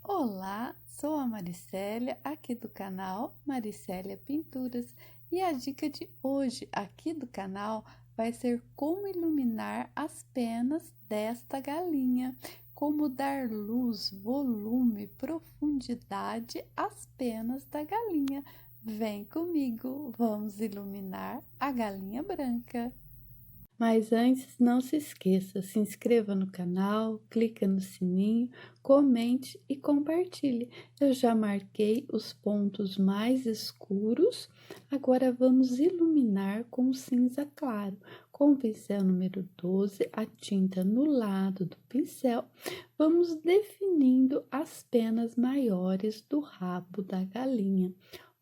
Olá, sou a Maricélia, aqui do canal Maricélia Pinturas, e a dica de hoje aqui do canal vai ser como iluminar as penas desta galinha, como dar luz, volume, profundidade às penas da galinha. Vem comigo, vamos iluminar a galinha branca. Mas antes, não se esqueça, se inscreva no canal, clica no sininho, comente e compartilhe. Eu já marquei os pontos mais escuros, agora vamos iluminar com cinza claro. Com o pincel número 12, a tinta no lado do pincel, vamos definindo as penas maiores do rabo da galinha.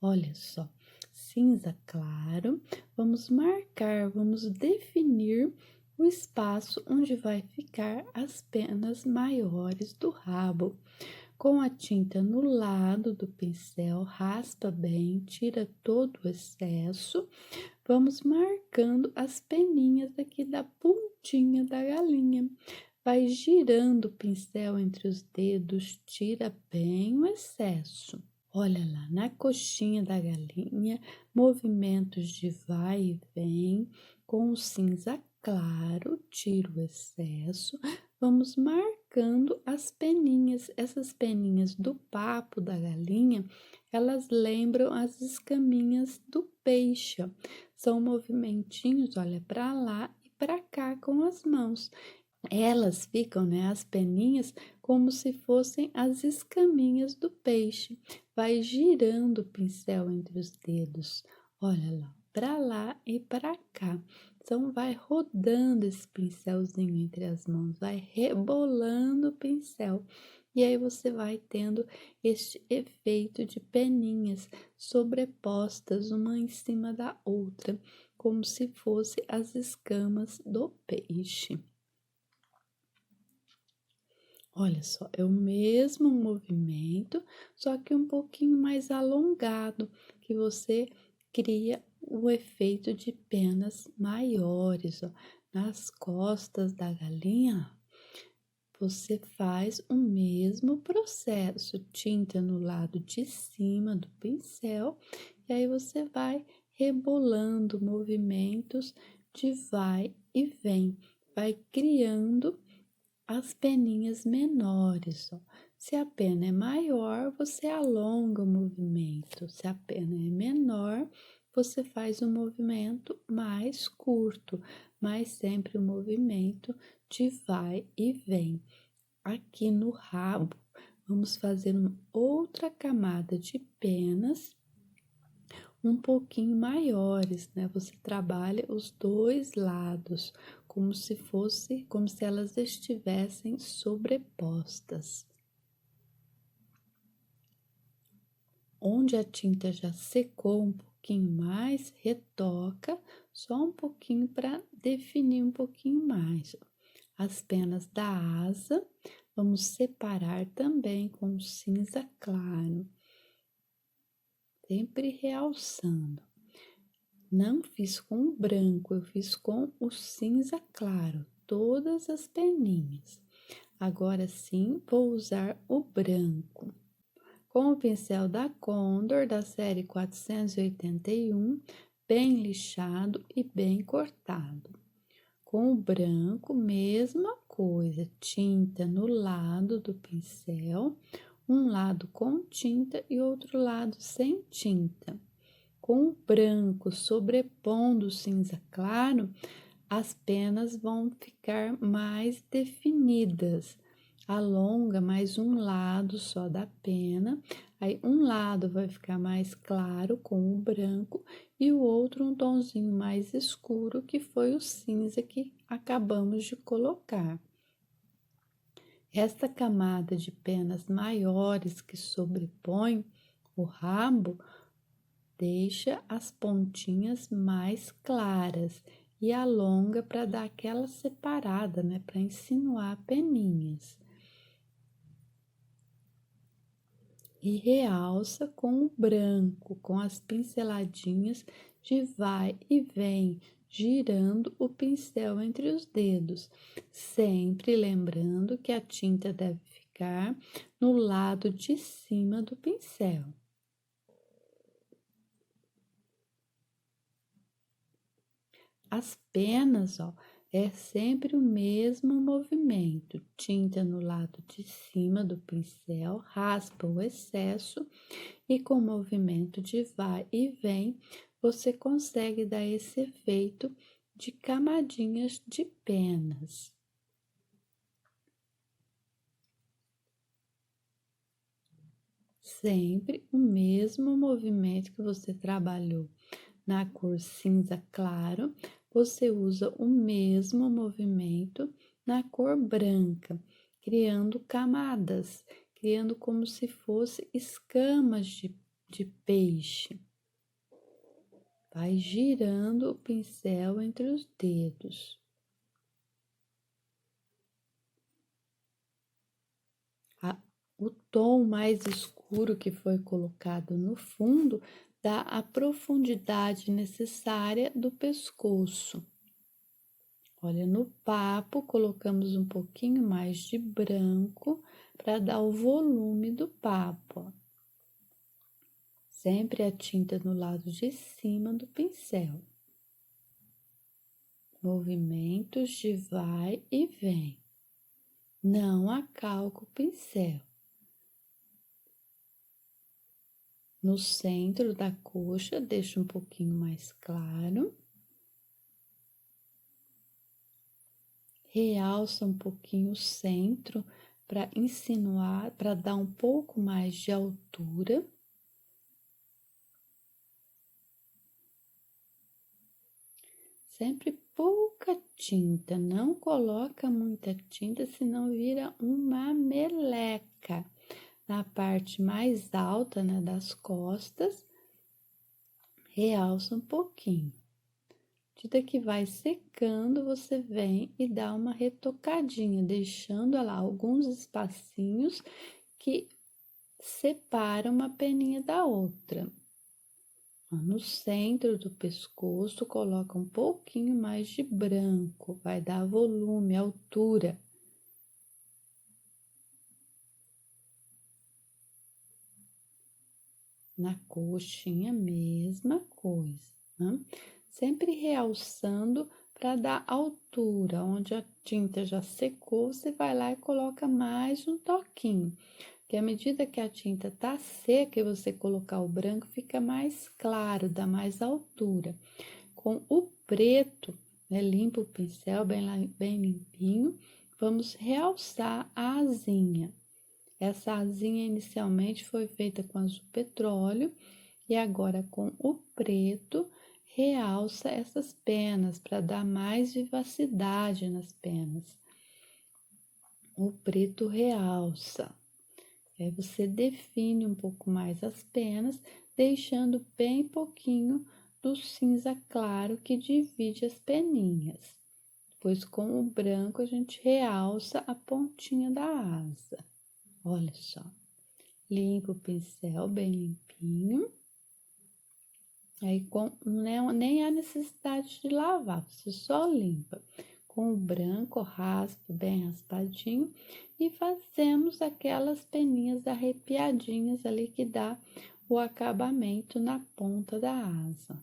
Olha só, cinza claro. Vamos marcar, vamos definir o espaço onde vai ficar as penas maiores do rabo. Com a tinta no lado do pincel, raspa bem, tira todo o excesso. Vamos marcando as peninhas aqui da pontinha da galinha. Vai girando o pincel entre os dedos, tira bem o excesso. Olha lá, na coxinha da galinha, movimentos de vai e vem, com o cinza claro, tira o excesso, vamos marcando as peninhas. Essas peninhas do papo da galinha, elas lembram as escaminhas do peixe, ó. São movimentinhos, olha, para lá e para cá com as mãos. Elas ficam, né, as peninhas, como se fossem as escaminhas do peixe. Vai girando o pincel entre os dedos. Olha lá e para cá. Então, vai rodando esse pincelzinho entre as mãos, vai rebolando o pincel. E aí você vai tendo este efeito de peninhas sobrepostas uma em cima da outra, como se fossem as escamas do peixe. Olha só, é o mesmo movimento, só que um pouquinho mais alongado, que você cria o efeito de penas maiores, ó. Nas costas da galinha, você faz o mesmo processo, tinta no lado de cima do pincel, e aí você vai rebolando movimentos de vai e vem, vai criando as peninhas menores, ó. Se a pena é maior, você alonga o movimento. Se a pena é menor, você faz um movimento mais curto, mas sempre o movimento de vai e vem. Aqui no rabo, vamos fazer uma outra camada de penas um pouquinho maiores, né? Você trabalha os dois lados, como se elas estivessem sobrepostas. Onde a tinta já secou um pouquinho mais, retoca só um pouquinho para definir um pouquinho mais. As penas da asa, vamos separar também com cinza claro, sempre realçando. Não fiz com o branco, eu fiz com o cinza claro, todas as peninhas. Agora sim, vou usar o branco. Com o pincel da Condor, da série 481, bem lixado e bem cortado. Com o branco, mesma coisa, tinta no lado do pincel, um lado com tinta e outro lado sem tinta. Com o branco sobrepondo o cinza claro, as penas vão ficar mais definidas. Alonga mais um lado só da pena, aí um lado vai ficar mais claro com o branco e o outro um tonzinho mais escuro, que foi o cinza que acabamos de colocar. Esta camada de penas maiores que sobrepõe o rabo deixa as pontinhas mais claras e alonga para dar aquela separada, né? Para insinuar peninhas. E realça com o branco, com as pinceladinhas de vai e vem, girando o pincel entre os dedos, sempre lembrando que a tinta deve ficar colocar no lado de cima do pincel. As penas, ó, é sempre o mesmo movimento. Tinta no lado de cima do pincel, raspa o excesso e com o movimento de vai e vem, você consegue dar esse efeito de camadinhas de penas. Sempre o mesmo movimento que você trabalhou na cor cinza claro, você usa o mesmo movimento na cor branca, criando camadas, criando como se fosse escamas de peixe. Vai girando o pincel entre os dedos. O tom mais escuro que foi colocado no fundo dá a profundidade necessária do pescoço. Olha, no papo, colocamos um pouquinho mais de branco para dar o volume do papo. Sempre a tinta no lado de cima do pincel. Movimentos de vai e vem. Não acalca o pincel. No centro da coxa, deixa um pouquinho mais claro. Realça um pouquinho o centro para insinuar, para dar um pouco mais de altura. Sempre pouca tinta, não coloca muita tinta, senão vira uma meleca. Na parte mais alta, né, das costas, realça um pouquinho. À medida que vai secando, você vem e dá uma retocadinha, deixando lá alguns espacinhos que separam uma peninha da outra. No centro do pescoço, coloca um pouquinho mais de branco, vai dar volume, altura. Na coxinha, mesma coisa, né? Sempre realçando para dar altura. Onde a tinta já secou, você vai lá e coloca mais um toquinho. Que à medida que a tinta tá seca e você colocar o branco, fica mais claro, dá mais altura. Com o preto, né, limpa o pincel bem limpinho, vamos realçar a asinha. Essa asinha inicialmente foi feita com azul petróleo e agora com o preto realça essas penas para dar mais vivacidade nas penas. O preto realça. Aí você define um pouco mais as penas, deixando bem pouquinho do cinza claro que divide as peninhas. Depois, com o branco, a gente realça a pontinha da asa. Olha só. Limpa o pincel bem limpinho. Aí, nem há necessidade de lavar, você só limpa. Com o branco, raspa bem raspadinho e fazemos aquelas peninhas arrepiadinhas ali que dá o acabamento na ponta da asa.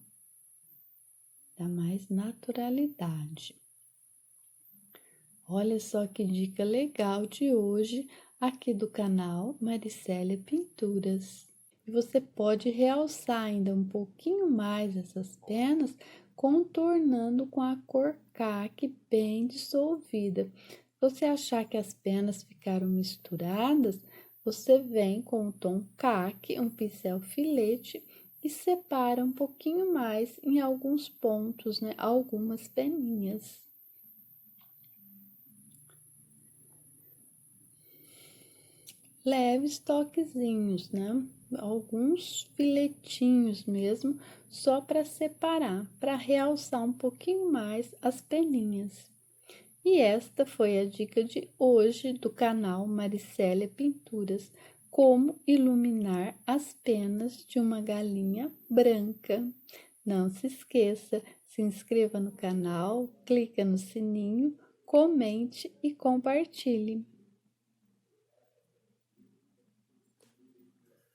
Dá mais naturalidade. Olha só que dica legal de hoje aqui do canal Maricélia Pinturas. E você pode realçar ainda um pouquinho mais essas penas, contornando com a cor caqui bem dissolvida. Se você achar que as penas ficaram misturadas, você vem com o tom caqui, um pincel filete, e separa um pouquinho mais em alguns pontos, né? Algumas peninhas. Leves toquezinhos, né? Alguns filetinhos mesmo, só para separar, para realçar um pouquinho mais as peninhas. E esta foi a dica de hoje do canal Maricélia Pinturas, como iluminar as penas de uma galinha branca. Não se esqueça, se inscreva no canal, clica no sininho, comente e compartilhe.